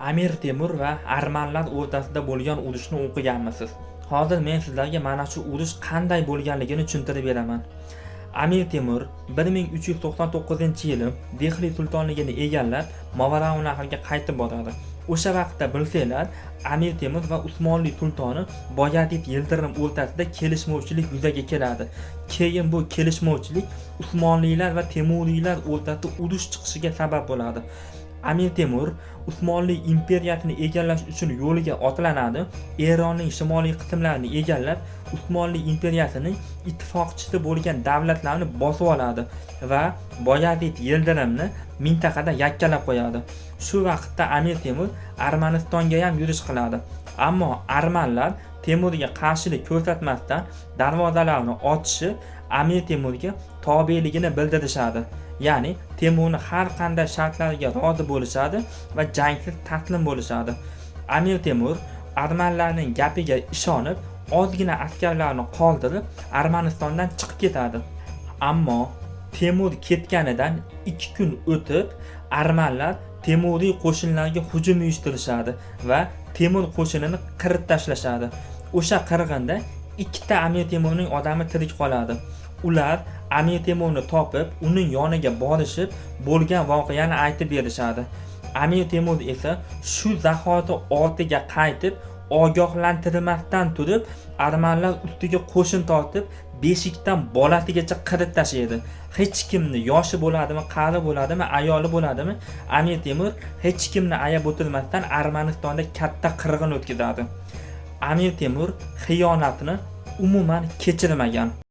Amir Temur va armanlar o'rtasida bo'lgan urushni o'qiganmisiz? Hozir men sizlarga mana shu urush qanday bo'lganligini tushuntirib beraman. Amir Temur 1399-yili Dehli sultonligini egallab, Movarounnahrga qaytib boradi. O'sha vaqtda bilsanglar, Amir Temur va Usmonli sultoni Boyazid Yildirim o'rtasida kelishmovchilik yuzaga keladi. Keyin bu kelishmovchilik Usmonlilar va Temuriylar o'rtasida urush chiqishiga sabab bo'ladi. Amir Temur Usmonli imperiyasini egallash uchun yo'liga otlanadi. Eronning shimoliy qismlarini egallab, Usmonli imperiyasining ittifoqchisi bo'lgan davlatlarni bosib oladi va Boyazid Yildirimni mintaqada yakkalab qo'yadi. Shu vaqtda Amir Temur Armanistonga ham yurish qiladi. Ammo armanlar Temurga qarshilik ko'rsatmasdan darvozalarni ochishib, Amir Temurga tobeligini bildirishadi. Ya'ni Temurni har qanday shartlarga rozi bo'lishadi va jangsiz taslim bo'lishadi. Amir Temur armanlarning gapiga ishonib, ozgina askarlarni qoldirib, Armanistondan chiqib ketadi. Ammo Temur ketganidan 2 kun o'tib, armanlar Temuriy qo'shinlarga hujum uyushtirishadi va Temur qo'shinini qirib tashlashadi. O'sha qirg'inda 2 ta Amir Temurning odami tirik qoladi. Ular Amir Temurni topib, uning yoniga borishib, bo'lgan voqeani aytib berishadi. Amir Temur esa shu zahoti ortiga qaytib, ogohlantirmasdan turib, armanlar ustiga qo'shin tortib, beshikdan bolasigacha qirib tashlaydi. Hech kimni, yoshi bo'ladimi, qari bo'ladimi, ayoli bo'ladimi, Amir Temur hech kimni ayab o'tirmasdan Armanistonda katta qirg'in o'tkazadi. Amir Temur xiyonatni umuman kechirmagan.